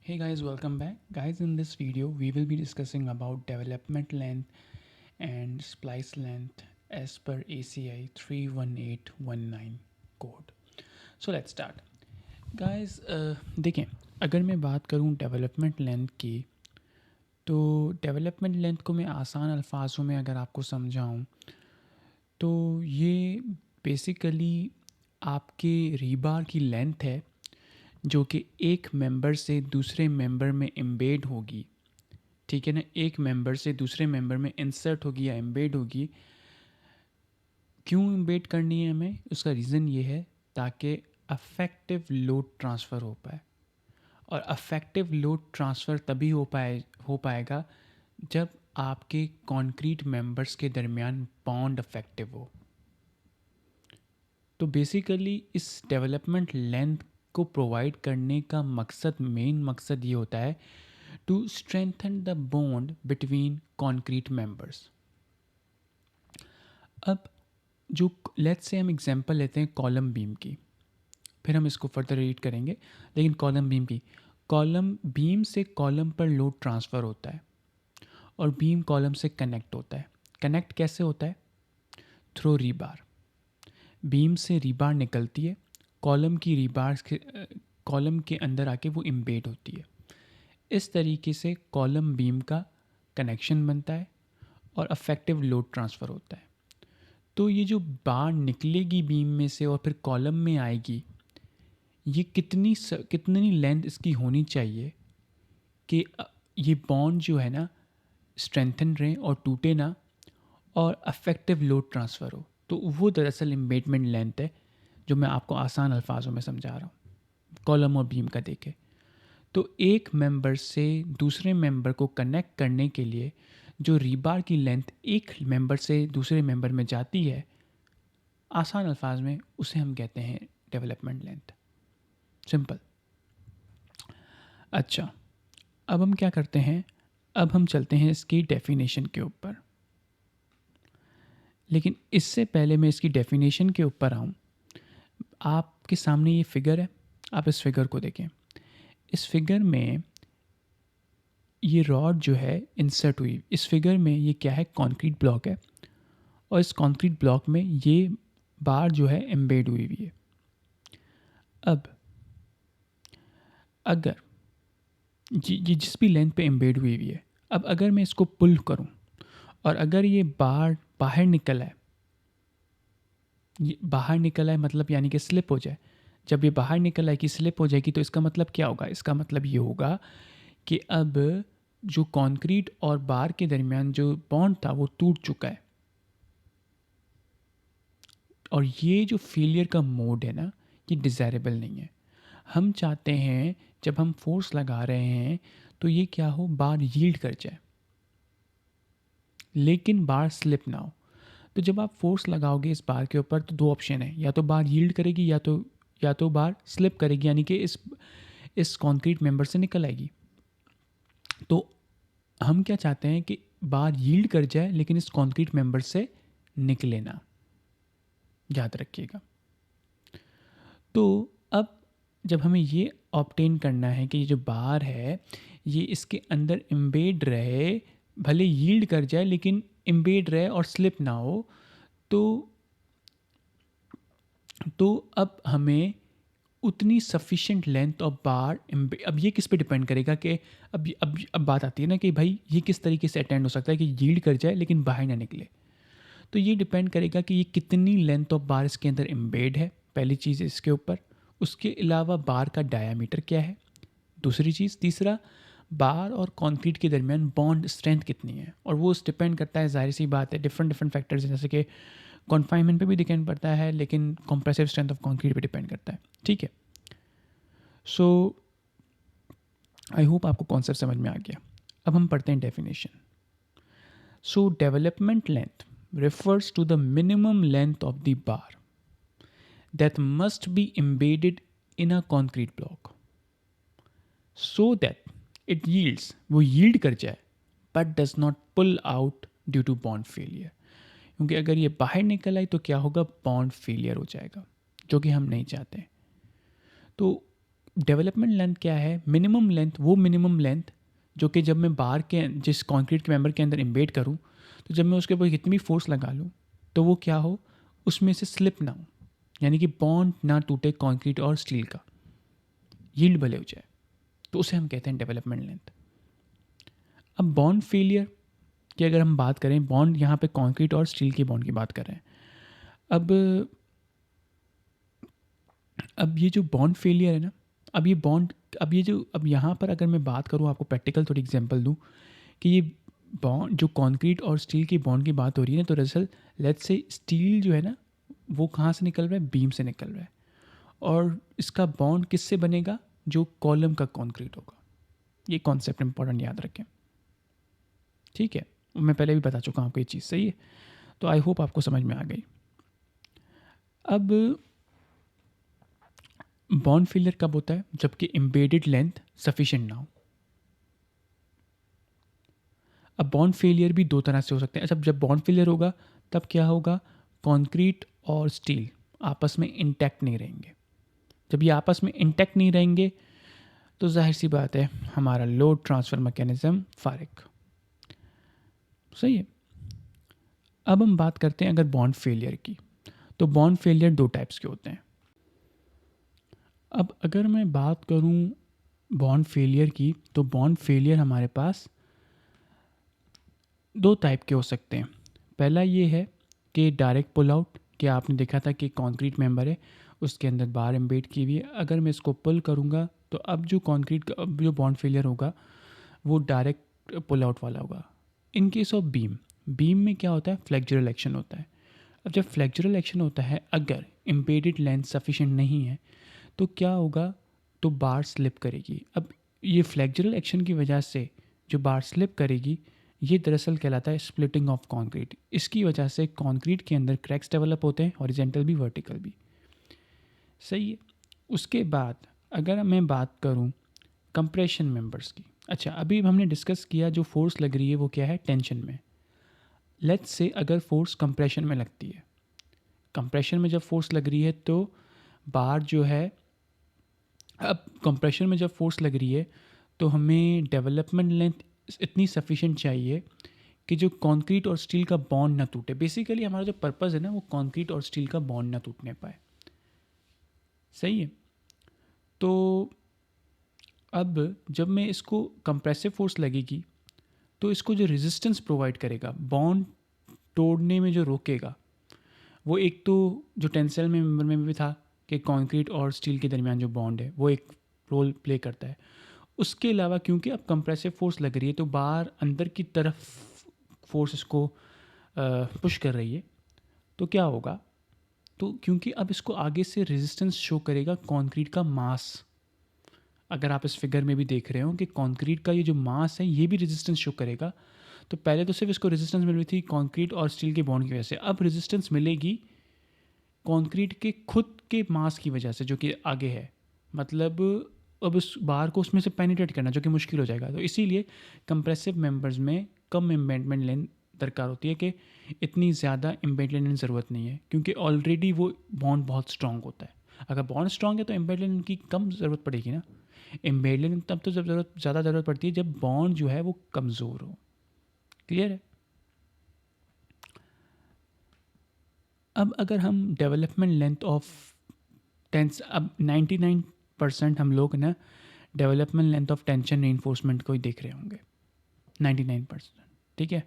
Hey guys, welcome back. Guys, in this video, we will be discussing about development length and splice length as per ACI 31819 code. So let's start. Guys, देखें, अगर मैं बात करूं development length की, तो development length को मैं आसान अल्फाजों में अगर आपको समझाऊं, तो ये बेसिकली आपके रीबार की लेंथ है जो कि एक मेंबर से दूसरे मेंबर में एम्बेड होगी। ठीक है ना, एक मेंबर से दूसरे मेंबर में इंसर्ट होगी या एम्बेड होगी। क्यों एम्बेड करनी है हमें, उसका रीज़न ये है ताकि अफेक्टिव लोड ट्रांसफ़र हो पाए। और अफेक्टिव लोड ट्रांसफ़र तभी हो पाएगा जब आपके कॉन्क्रीट मेंबर्स के दरमियान बॉन्ड अफेक्टिव हो। तो बेसिकली इस डेवलपमेंट लेंथ को प्रोवाइड करने का मकसद, मेन मकसद ये होता है to strengthen the bond between concrete members. अब जो लेट्स से हम एग्जांपल लेते हैं कॉलम बीम की, फिर हम इसको फर्दर रीड करेंगे। लेकिन कॉलम बीम की, कॉलम बीम से कॉलम पर लोड ट्रांसफ़र होता है और बीम कॉलम से कनेक्ट होता है। कनेक्ट कैसे होता है? Through rebar. बीम से रीबार निकलती है, कॉलम की रीबार के कॉलम के अंदर आके वो इम्बेड होती है। इस तरीके से कॉलम बीम का कनेक्शन बनता है और अफेक्टिव लोड ट्रांसफ़र होता है। तो ये जो बार निकलेगी बीम में से और फिर कॉलम में आएगी, ये कितनी लेंथ इसकी होनी चाहिए कि ये बॉन्ड जो है ना स्ट्रेंथन रहे और टूटे ना, और अफेक्टिव लोड ट्रांसफ़र हो। तो वो दरअसल एम्बेडमेंट लेंथ है जो मैं आपको आसान अल्फाजों में समझा रहा हूँ। कॉलम और बीम का देखें तो एक मेंबर से दूसरे मेंबर को कनेक्ट करने के लिए जो रीबार की लेंथ एक मेंबर से दूसरे मेंबर में जाती है, आसान अल्फाज में उसे हम कहते हैं डेवलपमेंट लेंथ। सिंपल। अच्छा, अब हम क्या करते हैं, अब हम चलते हैं इसकी डेफिनेशन के ऊपर। लेकिन इससे पहले मैं इसकी डेफिनेशन के ऊपर आऊँ, आपके सामने ये फिगर है, आप इस फिगर को देखें। इस फिगर में ये रॉड जो है इंसर्ट हुई, इस फिगर में ये क्या है, कंक्रीट ब्लॉक है, और इस कंक्रीट ब्लॉक में ये बार जो है एम्बेड हुई हुई है। अब अगर ये जिस भी लेंथ पे एम्बेड हुई हुई है, अब अगर मैं इसको पुल करूं और अगर ये बार बाहर निकल आए, ये बाहर निकल आए मतलब यानी कि स्लिप हो जाए। जब ये बाहर निकल आए कि स्लिप हो जाएगी, तो इसका मतलब क्या होगा? इसका मतलब ये होगा कि अब जो कंक्रीट और बार के दरमियान जो बॉन्ड था वो टूट चुका है। और ये जो फेलियर का मोड है ना, ये डिज़ायरेबल नहीं है। हम चाहते हैं जब हम फोर्स लगा रहे हैं तो ये क्या हो, बार यील्ड कर जाए लेकिन बार स्लिप ना हो। तो जब आप फोर्स लगाओगे इस बार के ऊपर तो दो ऑप्शन है, या तो बार यील्ड करेगी या तो बार स्लिप करेगी, यानी कि इस कंक्रीट मेंबर से निकल आएगी। तो हम क्या चाहते हैं कि बार यील्ड कर जाए लेकिन इस कंक्रीट मेंबर से निकले ना, याद रखिएगा। तो अब जब हमें ये ऑब्टेन करना है कि ये जो बार है ये इसके अंदर एम्बेड रहे, भले यील्ड कर जाए लेकिन एम्बेड रहे और स्लिप ना हो, तो अब हमें उतनी सफिशिएंट लेंथ ऑफ बार, अब ये किस पे डिपेंड करेगा कि अब बात आती है ना कि भाई ये किस तरीके से अटेंड हो सकता है कि यील्ड कर जाए लेकिन बाहर ना निकले। तो ये डिपेंड करेगा कि ये कितनी लेंथ ऑफ बार इसके अंदर एम्बेड है, पहली चीज़ इसके ऊपर। उसके अलावा बार का डायामीटर क्या है, दूसरी चीज़। तीसरा, बार और कंक्रीट के दरमियान बॉन्ड स्ट्रेंथ कितनी है, और वो डिपेंड करता है, जाहिर सी बात है, डिफरेंट डिफरेंट फैक्टर्स हैं, जैसे कि कॉन्फाइनमेंट पे भी डिपेंड करता है लेकिन कंप्रेसिव स्ट्रेंथ ऑफ कंक्रीट पे डिपेंड करता है। ठीक है, सो आई होप आपको कॉन्सेप्ट समझ में आ गया। अब हम पढ़ते हैं definition. So development length refers to the minimum length of the bar that must be embedded in a concrete block so that it yields, वो yield कर जाए, but does not pull out due to bond failure। क्योंकि अगर ये बाहर निकल आई तो क्या होगा, बॉन्ड फेलियर हो जाएगा, जो कि हम नहीं चाहते। तो डेवलपमेंट लेंथ क्या है? मिनिमम लेंथ, वो मिनिमम लेंथ जो कि जब मैं बार के जिस कंक्रीट के मेंबर के अंदर एम्बेड करूं, तो जब मैं उसके ऊपर कितनी भी फोर्स लगा लूं तो वो क्या हो, उसमें से स्लिप ना हो, यानी कि बॉन्ड ना टूटे कंक्रीट और स्टील का, यील्ड भले हो जाए, तो उसे हम कहते हैं डेवलपमेंट लेंथ। अब बॉन्ड फेलियर की अगर हम बात करें, बॉन्ड यहाँ पे कंक्रीट और स्टील के बॉन्ड की बात कर रहे हैं। अब ये जो बॉन्ड फेलियर है ना, अब ये बॉन्ड, अब ये जो, अब यहाँ पर अगर मैं बात करूँ, आपको प्रैक्टिकल थोड़ी एग्जांपल दूँ कि ये बॉन्ड जो कंक्रीट और स्टील की बॉन्ड की बात हो रही है ना, तो दरअसल लेट्स से स्टील जो है ना वो कहाँ से निकल रहा है? बीम से निकल रहा है, और इसका बॉन्ड किससे बनेगा? जो कॉलम का कंक्रीट होगा। ये कॉन्सेप्ट इंपॉर्टेंट याद रखें, ठीक है? मैं पहले भी बता चुका हूँ आपको ये चीज़, सही है? तो आई होप आपको समझ में आ गई। अब बॉन्ड फेलियर कब होता है? जबकि एम्बेडेड लेंथ सफिशिएंट ना हो। अब बॉन्ड फेलियर भी दो तरह से हो सकते हैं। अच्छा, जब बॉन्ड फेलियर होगा तब क्या होगा? कंक्रीट और स्टील आपस में इंटैक्ट नहीं रहेंगे। जब ये आपस में इंटैक्ट नहीं रहेंगे तो जाहिर सी बात है हमारा लोड ट्रांसफ़र मैकेनिज्म फारिग, सही है? अब हम बात करते हैं अगर बॉन्ड फेलियर की, तो बॉन्ड फेलियर दो टाइप्स के होते हैं। अब अगर मैं बात करूं बॉन्ड फेलियर की, तो बॉन्ड फेलियर हमारे पास दो टाइप के हो सकते हैं। पहला ये है कि डायरेक्ट पुल आउट, कि आपने देखा था कि कंक्रीट मेंबर है उसके अंदर बार एम्बेड की हुई है, अगर मैं इसको पुल करूँगा तो अब जो कंक्रीट का अब जो बॉन्ड फेलियर होगा वो डायरेक्ट पुल आउट वाला होगा। In case of beam, beam में क्या होता है? फ्लेक्चरल एक्शन होता है। अब जब फ्लेक्चरल एक्शन होता है, अगर एम्बेडेड लेंथ सफिशिएंट नहीं है तो क्या होगा? तो बार स्लिप करेगी। अब ये फ्लेक्चरल एक्शन की वजह से जो बार स्लिप करेगी, ये दरअसल कहलाता है स्प्लिटिंग ऑफ कंक्रीट। इसकी वजह से कंक्रीट के अंदर क्रैक्स डेवलप होते हैं, हॉरिजॉन्टल भी वर्टिकल भी, सही है? उसके बाद अगर मैं बात करूं कंप्रेशन मेंबर्स की, अच्छा अभी हमने डिस्कस किया जो फोर्स लग रही है वो क्या है? टेंशन में। लेट्स से अगर फोर्स कंप्रेशन में लगती है, कंप्रेशन में जब फोर्स लग रही है तो बार जो है, अब कंप्रेशन में जब फोर्स लग रही है तो हमें डेवलपमेंट लेंथ इतनी सफिशिएंट चाहिए कि जो कंक्रीट और स्टील का बॉन्ड ना टूटे। बेसिकली हमारा जो पर्पस है ना वो कंक्रीट और स्टील का बॉन्ड ना टूटने पाए, सही है? तो अब जब मैं इसको कंप्रेसिव फोर्स लगेगी तो इसको जो रेजिस्टेंस प्रोवाइड करेगा, बॉन्ड तोड़ने में जो रोकेगा, वो एक तो जो टेंसाइल में मेंबर में भी था कि कंक्रीट और स्टील के दरमियान जो बॉन्ड है वो एक रोल प्ले करता है। उसके अलावा क्योंकि अब कंप्रेसिव फोर्स लग रही है तो बाहर अंदर की तरफ फोर्स इसको पुश कर रही है, तो क्या होगा? तो क्योंकि अब इसको आगे से रेजिस्टेंस शो करेगा कंक्रीट का मास। अगर आप इस फिगर में भी देख रहे हो कि कंक्रीट का ये जो मास है ये भी रेजिस्टेंस शो करेगा। तो पहले तो सिर्फ इसको रेजिस्टेंस मिल रही थी कंक्रीट और स्टील के बॉन्ड की वजह से, अब रेजिस्टेंस मिलेगी कंक्रीट के खुद के मास की वजह से जो कि आगे है। मतलब अब उस बार को उसमें से पेनिट्रेट करना जो कि मुश्किल हो जाएगा। तो इसीलिए कंप्रेसिव मेंबर्स में कम एम्बेडमेंट लेंथ दरकार होती है, कि इतनी ज़्यादा एम्बेड लेंथ की ज़रूरत नहीं है क्योंकि ऑलरेडी वो बॉन्ड बहुत स्ट्रांग होता है। अगर बॉन्ड स्ट्रांग है तो एम्बेड लेंथ की कम ज़रूरत पड़ेगी ना। एम्बेड लेंथ तब तो जब ज़्यादा ज़रूरत पड़ती है जब बॉन्ड जो है वो कमज़ोर हो। क्लियर है? अब अगर हम डेवलपमेंट लेंथ ऑफ टेंस, अब 99% हम लोग ना development length of tension reinforcement को ही देख रहे होंगे, 99%, ठीक है?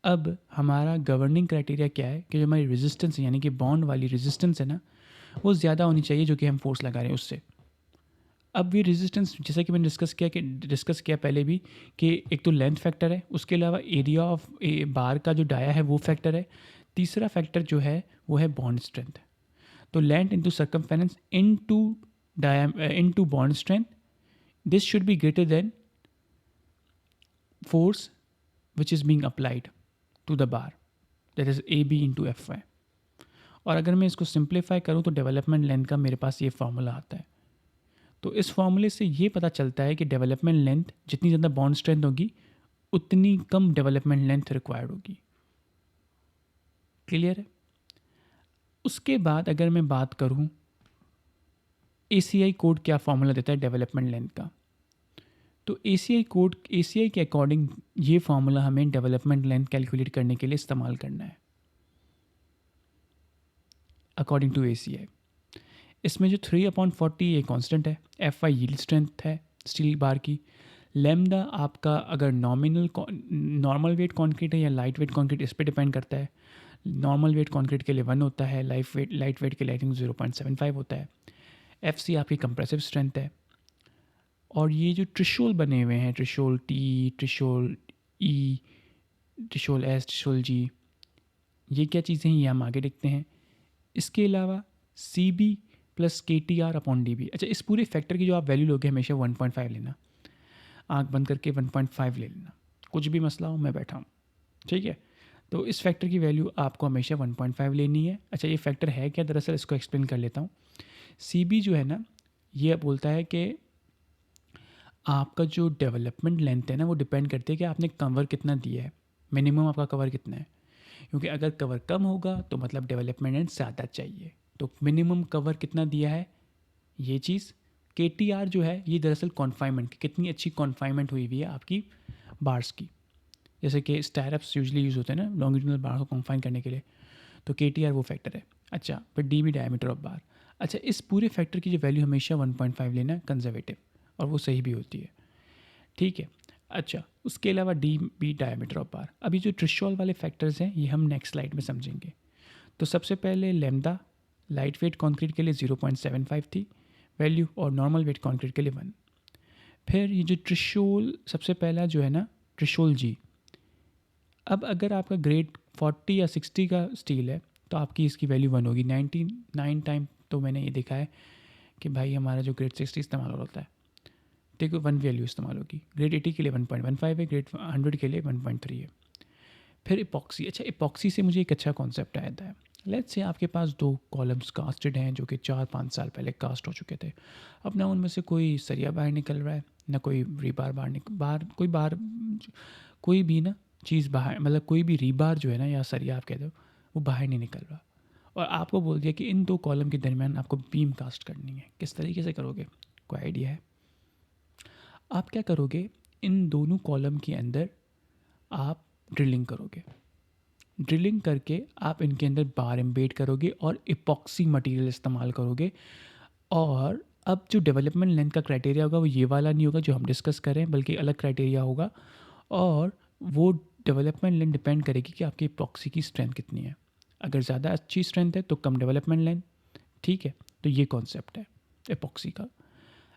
अब हमारा गवर्निंग क्राइटेरिया क्या है कि जो हमारी रेजिस्टेंस है, यानी कि बॉन्ड वाली रेजिस्टेंस है ना, वो ज़्यादा होनी चाहिए जो कि हम फोर्स लगा रहे हैं उससे। अब ये रेजिस्टेंस जैसा कि मैंने डिस्कस किया पहले भी, कि एक तो लेंथ फैक्टर है, उसके अलावा एरिया ऑफ बार का जो डाया है वो फैक्टर है, तीसरा फैक्टर जो है वो है बॉन्ड स्ट्रेंथ। तो length into circumference into bond strength, this should be greater than force which is being applied to the bar, that is AB into Fy। और अगर मैं इसको सिंप्लीफाई करूँ तो डेवलपमेंट लेंथ का मेरे पास ये फार्मूला आता है। तो इस फार्मूले से ये पता चलता है कि डेवलपमेंट लेंथ जितनी ज़्यादा बॉन्ड स्ट्रेंथ होगी उतनी कम डेवलपमेंट लेंथ रिक्वायर्ड होगी। क्लियर है? उसके बाद अगर मैं बात करूँ ACI कोड क्या फार्मूला देता है डेवलपमेंट लेंथ का? तो ACI के अकॉर्डिंग ये फार्मूला हमें डेवलपमेंट लेंथ कैलकुलेट करने के लिए इस्तेमाल करना है अकॉर्डिंग टू ACI। इसमें जो 3/40 ये कांस्टेंट है, FI यील्ड स्ट्रेंथ है स्टील बार की, लैम्डा आपका अगर नॉर्मल वेट कंक्रीट है या लाइट वेट कंक्रीट इस पर डिपेंड करता है। नॉर्मल वेट कंक्रीट के लिए 1 होता है, लाइट वेट के लिए आई थिंक 0.75 होता है। FC आपकी कंप्रेसिव स्ट्रेंथ है। और ये जो ट्रिशोल बने हुए हैं, ट्रिशोल T, ट्रिशोल E, ट्रिशोल S, ट्रिशोल G, ये क्या चीज़ें हैं ये हम आगे देखते हैं। इसके अलावा CB प्लस KTR/dB। अच्छा, इस पूरे फैक्टर की जो आप वैल्यू लोगे हमेशा 1.5 लेना, आंख बंद करके 1.5 ले लेना, कुछ भी मसला हो मैं बैठा हूँ, ठीक है। तो इस फैक्टर की वैल्यू आपको हमेशा 1.5 लेनी है। अच्छा, ये फैक्टर है क्या दरअसल, इसको एक्सप्लेन कर लेता हूँ। CB जो है ना, ये बोलता है कि आपका जो डेवलपमेंट लेंथ है ना वो डिपेंड करती है कि आपने कवर कितना दिया है, मिनिमम आपका कवर कितना है। क्योंकि अगर कवर कम होगा तो मतलब डेवलपमेंट लेंथ ज़्यादा चाहिए। तो मिनिमम कवर कितना दिया है ये चीज़। KTR जो है ये दरअसल कॉन्फाइनमेंट, कितनी अच्छी कॉन्फाइनमेंट हुई हुई है आपकी बार्स की। जैसे कि स्टायरप्स यूजली यूज़ होते हैं ना लॉन्गिट्यूडनल बार को कॉन्फाइन करने के लिए, तो KTR वो फैक्टर है। अच्छा, फिर DB डायमीटर ऑफ बार। अच्छा, इस पूरे फैक्टर की जो वैल्यू हमेशा 1.5 लेना कंजर्वेटिव, और वो सही भी होती है, ठीक है। अच्छा, उसके अलावा DB डायमीटर ऑफ बार। अभी जो ट्रिशोल वाले फैक्टर्स हैं ये हम नेक्स्ट स्लाइड में समझेंगे। तो सबसे पहले लैम्डा लाइट वेट कॉन्क्रीट के लिए 0.75 थी वैल्यू, और नॉर्मल वेट कॉन्क्रीट के लिए 1। फिर ये जो ट्रिशोल सबसे पहला जो है ना, ट्रिशोल G। अब अगर आपका ग्रेड 40 या 60 का स्टील है तो आपकी इसकी वैल्यू 1 होगी। 99 टाइम तो मैंने ये देखा है कि भाई हमारा जो ग्रेड 60 इस्तेमाल होता है, देखो 1 वैल्यू इस्तेमाल होगी। ग्रेड 80 के लिए 1.15 है, ग्रेड 100 के लिए 1.3 है। फिर इपॉक्सी। अच्छा, इपॉक्सी से मुझे एक अच्छा कॉन्सेप्ट आया था। लेट्स से आपके पास 2 कॉलम्स कास्टेड हैं जो कि 4-5 साल पहले कास्ट हो चुके थे। अब ना उनमें से कोई सरिया बाहर निकल रहा है, ना कोई रीबार कोई भी ना चीज़ बाहर, मतलब कोई भी रीबार जो है ना या सरिया आप कह दो, वो बाहर नहीं निकल रहा। और आपको बोल दिया कि इन 2 कॉलम के दरमियान आपको बीम कास्ट करनी है। किस तरीके से करोगे, कोई आइडिया है? आप क्या करोगे, इन दोनों कॉलम के अंदर आप ड्रिलिंग करोगे। ड्रिलिंग करके आप इनके अंदर बार एम्बेड करोगे और इपॉक्सी मटेरियल इस्तेमाल करोगे। और अब जो डेवलपमेंट लेंथ का क्राइटेरिया होगा वो ये वाला नहीं होगा जो हम डिस्कस करें, बल्कि अलग क्राइटेरिया होगा। और वो डेवलपमेंट लेंथ डिपेंड करेगी कि आपकी इपॉक्सी की स्ट्रेंथ कितनी है। अगर ज़्यादा अच्छी स्ट्रेंथ है तो कम डेवलपमेंट लेंथ, ठीक है। तो ये कॉन्सेप्ट है इपॉक्सी का।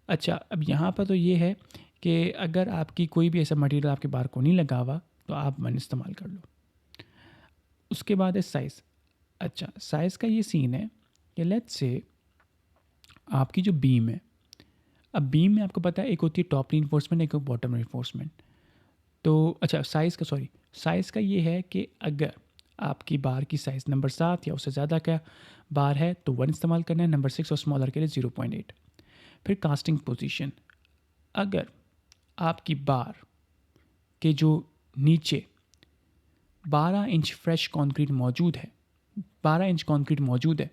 अच्छा, अब यहाँ पर तो ये है कि अगर आपकी कोई भी ऐसा मटेरियल आपके बार को नहीं लगा हुआ तो आप मन इस्तेमाल कर लो। उसके बाद है साइज़। अच्छा, साइज़ का ये सीन है कि लेट्स से आपकी जो बीम है, अब बीम में आपको पता है एक होती है टॉप रीइंफोर्समेंट, एक बॉटम रीइंफोर्समेंट। तो अच्छा, साइज़ का ये है कि अगर आपकी बार की साइज़ नंबर 7 या उससे ज़्यादा का बार है तो 1 इस्तेमाल करना है, नंबर 6 और स्मॉलर के लिए 0.8। फिर कास्टिंग पोजीशन, अगर आपकी बार के जो नीचे 12 इंच फ्रेश कंक्रीट मौजूद है, 12 इंच कंक्रीट मौजूद है,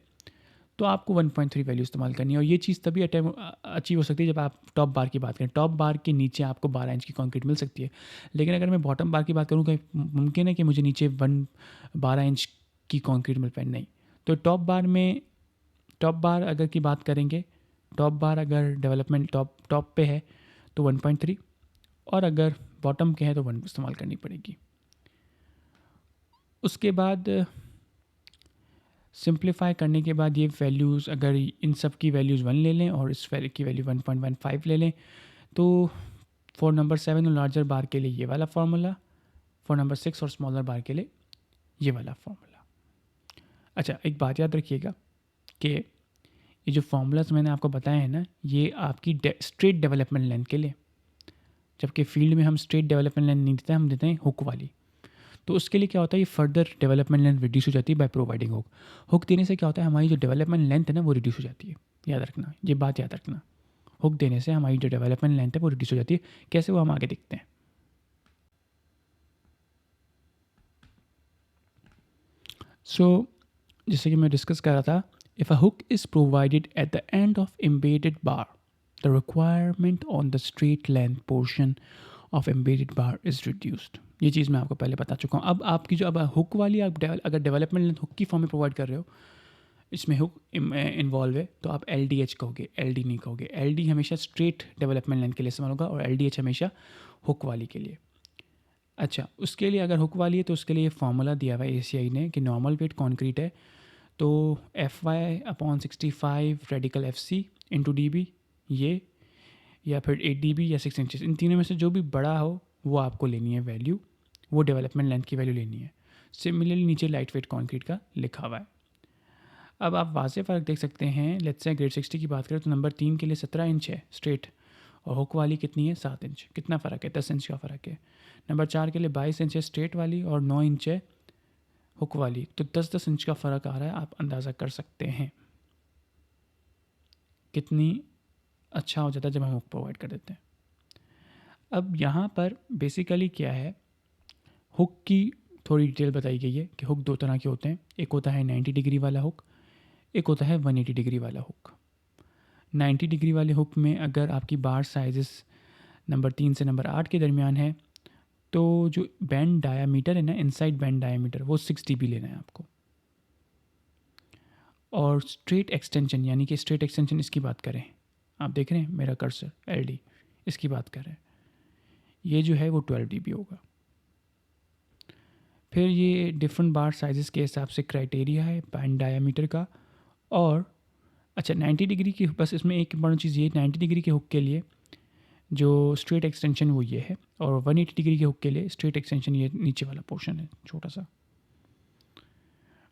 तो आपको 1.3 वैल्यू इस्तेमाल करनी है। और ये चीज़ तभी अचीव हो सकती है जब आप टॉप बार की बात करें। टॉप बार के नीचे आपको 12 इंच की कंक्रीट मिल सकती है, लेकिन अगर मैं बॉटम बार की बात करूँ तो मुमकिन है कि मुझे नीचे 12 इंच की कंक्रीट मिल पाए, नहीं। तो टॉप बार अगर की बात करेंगे, टॉप बार अगर डेवलपमेंट टॉप पे है तो 1.3, और अगर बॉटम के हैं तो 1 इस्तेमाल करनी पड़ेगी। उसके बाद सिंप्लीफाई करने के बाद ये वैल्यूज़, अगर इन सब की वैल्यूज़ 1 ले लें और इस वैल्यू की वैल्यू 1.15 ले लें, तो फॉर नंबर 7 और लार्जर बार के लिए ये वाला फार्मूला, फॉर नंबर 6 और स्मॉलर बार के लिए ये वाला फार्मूला। अच्छा, एक बात याद रखिएगा कि ये जो फार्मूलाज मैंने आपको बताए हैं ना, ये आपकी स्ट्रेट डेवलपमेंट लेंथ के लिए, जबकि फील्ड में हम स्ट्रेट डेवलपमेंट लेंथ नहीं देते, हम देते हैं हुक वाली। तो उसके लिए क्या होता है, ये फर्दर डेवलपमेंट लेंथ रिड्यूस हो जाती है बाय प्रोवाइडिंग हुक। हुक देने से क्या होता है, हमारी जो डेवलपमेंट लेंथ है ना वो रिड्यूस हो जाती है। याद रखना, ये बात याद रखना। हुक देने से हमारी जो डेवलपमेंट लेंथ है वो रिड्यूस हो जाती है। कैसे, वो हम आगे देखते हैं। सो जैसे कि मैं डिस्कस कर रहा था If a hook is provided at the end of embedded bar, the requirement on the straight length portion of embedded bar is reduced. ये चीज़ मैं आपको पहले बता चुका हूँ. अब आपकी जो अब हुक वाली आप अगर डेवलपमेंट लेंथ हुक की फॉर्म में प्रोवाइड कर रहे हो, इसमें हुक इन्वॉल्व है, तो आप एल डी एच कहोगे, एल डी नहीं कहोगे. एल डी हमेशा स्ट्रेट डेवलपमेंट लेंथ के लिए इस्तेमाल होगा और एल डी एच हमेशा हुक वाली के लिए. अच्छा, उसके लिए अगर हुक वाली है तो उसके लिए फॉर्मूला दिया हुआ है ACI ने कि नॉर्मल वेट कॉन्क्रीट है तो FY/65 radical FC into DB, ये या फिर 8 dB या 6 इंचेस, इन तीनों में से जो भी बड़ा हो वो आपको लेनी है वैल्यू, वो डेवलपमेंट लेंथ की वैल्यू लेनी है. सिमिलरली नीचे लाइट वेट कॉन्क्रीट का लिखा हुआ है. अब आप वाज़े फ़र्क देख सकते हैं. लेट्स से ग्रेड 60 की बात करें तो नंबर 3 के लिए 17 इंच है स्ट्रेट और हुक वाली कितनी है 7 इंच. कितना फ़र्क है? 10 इंच का फ़र्क है. नंबर 4 के लिए 22 इंच है स्ट्रेट वाली और 9 इंच है हुक वाली, तो 10-10 इंच का फ़र्क आ रहा है. आप अंदाज़ा कर सकते हैं कितनी अच्छा हो जाता है जब हम हुक प्रोवाइड कर देते हैं. अब यहाँ पर बेसिकली क्या है, हुक की थोड़ी डिटेल बताई गई है कि हुक दो तरह के होते हैं. एक होता है 90 डिग्री वाला हुक, एक होता है 180 डिग्री वाला हुक. 90 डिग्री वाले हुक में अगर आपकी बार साइजेस नंबर 3 से नंबर 8 के दरमियान है तो जो बैंड डायामीटर है ना, इनसाइड बैंड डायामीटर, वो 6 dB लेना है आपको. और स्ट्रेट एक्सटेंशन, यानी कि स्ट्रेट एक्सटेंशन इसकी बात करें, आप देख रहे हैं मेरा कर्सर LD, इसकी बात कर रहे हैं, ये जो है वो 12 dB होगा. फिर ये डिफरेंट बार साइजेस के हिसाब से क्राइटेरिया है बैंड डायामीटर का. और अच्छा 90 डिग्री की, बस इसमें एक इंपॉर्टेंट चीज़ ये, 90 डिग्री के हुक के लिए जो स्ट्रेट एक्सटेंशन वो ये है और 180 डिग्री के हुक के लिए स्ट्रेट एक्सटेंशन ये नीचे वाला पोर्शन है छोटा सा.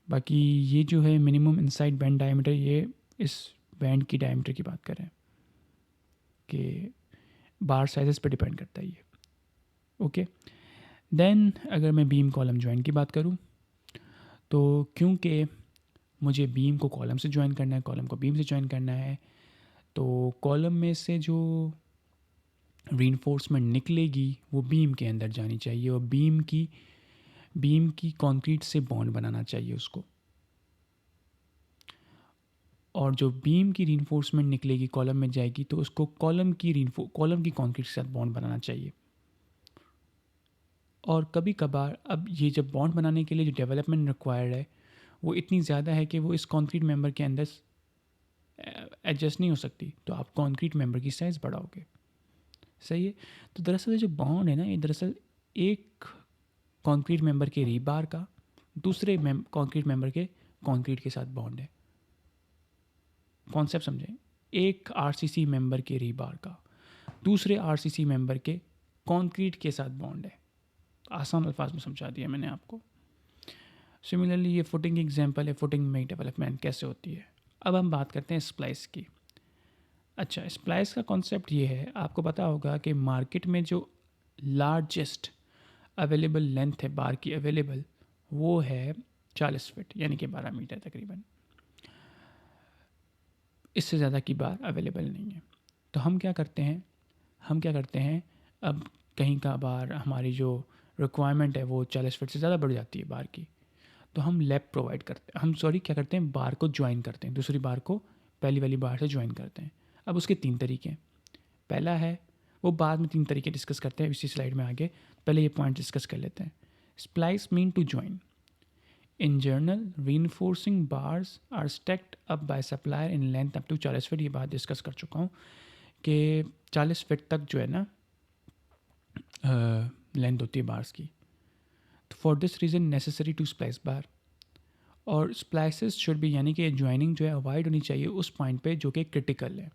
बाकी ये जो है मिनिमम इनसाइड बैंड डायमीटर, ये इस बैंड की डायमीटर की बात करें कि बार साइजेस पे डिपेंड करता है ये. ओके. देन अगर मैं बीम कॉलम ज्वाइन की बात करूँ तो क्योंकि मुझे बीम को कॉलम से ज्वाइन करना है, कॉलम को बीम से ज्वाइन करना है, तो कॉलम में से जो रीइंफोर्समेंट निकलेगी वो बीम के अंदर जानी चाहिए और बीम की कंक्रीट से बॉन्ड बनाना चाहिए उसको. और जो बीम की रीइंफोर्समेंट निकलेगी कॉलम में जाएगी तो उसको कॉलम की कंक्रीट के साथ बॉन्ड बनाना चाहिए. और कभी कभार अब ये जब बॉन्ड बनाने के लिए जो डेवलपमेंट रिक्वायर्ड है वो इतनी ज़्यादा है कि वो इस कंक्रीट मेंबर के अंदर एडजस्ट नहीं हो सकती, तो आप कंक्रीट मेंबर की साइज़ बढ़ाओगे. सही है. तो दरअसल ये जो बॉन्ड है ना, ये दरअसल एक कंक्रीट मेंबर के रीबार का दूसरे कंक्रीट मेंबर के कंक्रीट के साथ बॉन्ड है. कॉन्सेप्ट समझें. एक RCC मेंबर के रीबार का दूसरे RCC मेंबर के कंक्रीट के साथ बॉन्ड है. आसान अल्फाज में समझा दिया मैंने आपको. सिमिलरली ये फुटिंग एग्जांपल है, फुटिंग में डेवलपमेंट कैसे होती है. अब हम बात करते हैं स्प्लाइस की. अच्छा, स्प्लाइस का कॉन्सेप्ट ये है, आपको पता होगा कि मार्केट में जो लार्जेस्ट अवेलेबल लेंथ है बार की अवेलेबल, वो है 40 फीट, यानी कि 12 मीटर तकरीबन. इससे ज़्यादा की बार अवेलेबल नहीं है. तो हम क्या करते हैं, अब कहीं का बार हमारी जो रिक्वायरमेंट है वो 40 फीट से ज़्यादा बढ़ जाती है बार की, तो हम लैप प्रोवाइड करते हैं. क्या करते हैं, बार को ज्वाइन करते हैं, दूसरी बार को पहली वाली बार से ज्वाइन करते हैं. अब उसके 3 तरीके हैं. पहला है, वो बाद में 3 तरीके डिस्कस करते हैं इसी स्लाइड में आगे, पहले ये पॉइंट डिस्कस कर लेते हैं. Splice mean to join. In general reinforcing bars are stacked up by supplier in length up to 40 feet. ये बात डिस्कस कर चुका हूँ कि 40 फीट तक जो है ना लेंथ होती है बार्स की. तो for this reason necessary to splice bar. और स्प्लाइसेस शुड भी, यानी कि ज्वाइनिंग जो है अवॉइड होनी चाहिए उस पॉइंट पे जो कि क्रिटिकल है,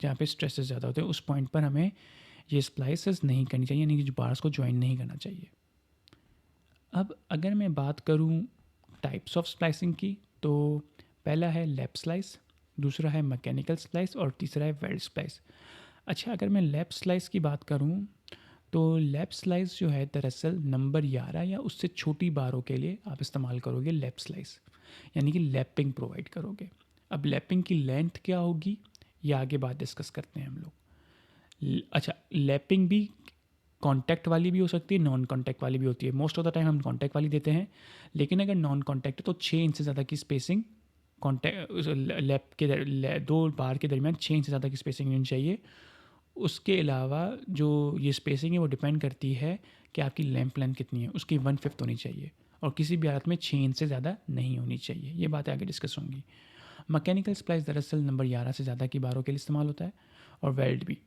जहाँ पे स्ट्रेसेस ज़्यादा होते हैं. उस पॉइंट पर हमें ये स्प्लाइसेस नहीं करनी चाहिए, यानी कि जो बार्स को ज्वाइन नहीं करना चाहिए. अब अगर मैं बात करूँ टाइप्स ऑफ स्प्लाइसिंग की, तो पहला है लैप स्लाइस, दूसरा है मैकेनिकल स्प्लाइस और तीसरा है वेल्ड स्प्लाइस. अच्छा, अगर मैं लैप स्लाइस की बात करूँ तो लैप स्लाइस जो है दरअसल नंबर 11 या उससे छोटी बारों के लिए आप इस्तेमाल करोगे लैप स्लाइस, यानी कि लैपिंग प्रोवाइड करोगे. अब लैपिंग की लेंथ क्या होगी ये आगे बात डिस्कस करते हैं हम लोग. अच्छा, लैपिंग भी कॉन्टैक्ट वाली भी हो सकती है, नॉन कॉन्टैक्ट वाली भी होती है. मोस्ट ऑफ द टाइम हम कॉन्टैक्ट वाली देते हैं, लेकिन अगर नॉन कॉन्टैक्ट है तो 6 इंच से ज़्यादा की स्पेसिंग कॉन्टैक्ट लैप के दो बार के दरमियान 6 इंच से ज़्यादा की स्पेसिंग होनी चाहिए। उसके अलावा जो ये स्पेसिंग है वो डिपेंड करती है कि आपकी लैंप लेंथ कितनी है, उसकी 1/5 होनी चाहिए और किसी भी हालत में 6 इंच से ज़्यादा नहीं होनी चाहिए। ये बातें आगे डिस्कस होंगी। मैकेनिकल स्प्लाइस दरअसल नंबर 11 से ज़्यादा की बारों के लिए इस्तेमाल होता है और वेल्ड भी।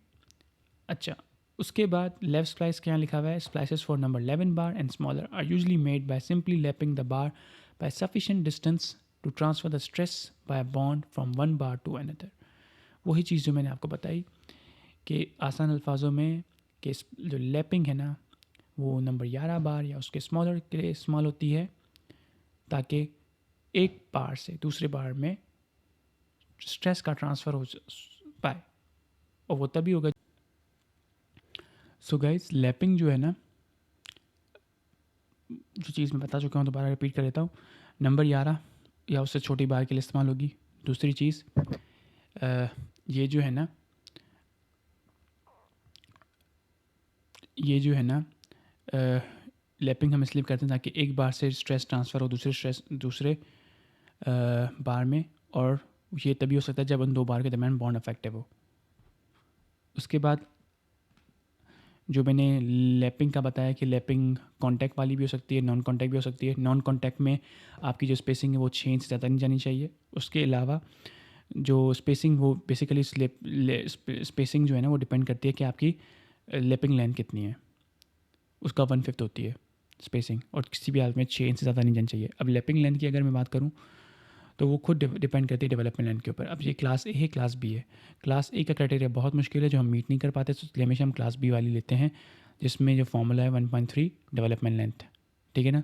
अच्छा, उसके बाद लेफ्ट स्प्लाइस क्या लिखा हुआ है, splices for number 11 bar and smaller are usually made by simply lapping the bar by sufficient distance to transfer the stress by bond from one bar to another. वही चीज़ जो मैंने आपको बताई कि आसान अल्फाजों में कि जो लैपिंग है ना वो नंबर 11 बार या उसके स्मॉलर के लिए इस्तेमाल होती है ताकि एक बार से दूसरे बार में स्ट्रेस का ट्रांसफ़र हो पाए, और वो तभी होगा। सो गाइस, लैपिंग जो है ना, जो चीज़ मैं बता चुका हूँ दोबारा रिपीट कर देता हूँ, नंबर 11 या उससे छोटी बार के लिए इस्तेमाल होगी। दूसरी चीज़ ये जो है ना, लैपिंग हम इसलिए करते हैं ताकि एक बार से स्ट्रेस ट्रांसफ़र हो दूसरे बार में, और ये तभी हो सकता है जब उन दो बार के दरमियान बॉन्ड अफेक्टिव हो। उसके बाद जो मैंने लैपिंग का बताया कि लैपिंग कॉन्टैक्ट वाली भी हो सकती है, नॉन कॉन्टैक्ट भी हो सकती है। नॉन कॉन्टैक्ट में आपकी जो स्पेसिंग है वो 6 इंच से ज़्यादा नहीं जानी चाहिए। उसके अलावा जो स्पेसिंग वो बेसिकली स्पेसिंग जो है ना वो डिपेंड करती है कि आपकी लैपिंग लेंथ कितनी है, उसका 1/5 होती है स्पेसिंग, और किसी भी हालत में 6 इंच से ज़्यादा नहीं जानी चाहिए। अब लैपिंग लेंथ की अगर मैं बात करूँ तो वो खुद डिपेंड करती है डेवलपमेंट लाइन के ऊपर। अब ये क्लास ए है, क्लास बी है। क्लास ए का क्राइटेरिया बहुत मुश्किल है जो हम मीट नहीं कर पाते, तो इसलिए हमेशा हम क्लास बी वाली लेते हैं जिसमें जो फॉर्मूला है 1.3 डेवलपमेंट लेंथ, ठीक है ना।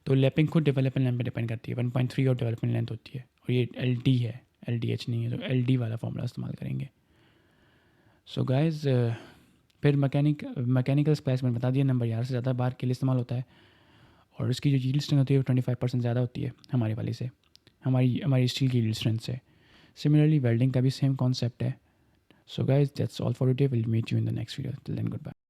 तो लैपिंग खुद डेवलपमेंट लेंथ पे डिपेंड करती है, 1.3 और डेवलपमेंट लेंथ होती है, और ये LD है, LDH नहीं है, तो LD वाला फॉर्मूला इस्तेमाल करेंगे। सो गाइज, फिर मैकेनिकल स्प्लाइस मैंने बता दिया नंबर 11 से ज़्यादा बार के लिए इस्तेमाल होता है, और इसकी जो यील्ड स्ट्रेंथ होती है वो 25% ज़्यादा होती है हमारी वाली से, हमारी स्टील की यील्ड स्ट्रेंथ से। सिमिलरली वेल्डिंग का भी सेम कॉन्सेप्ट है। So guys, that's all for today, will meet you in the next video, till then good bye.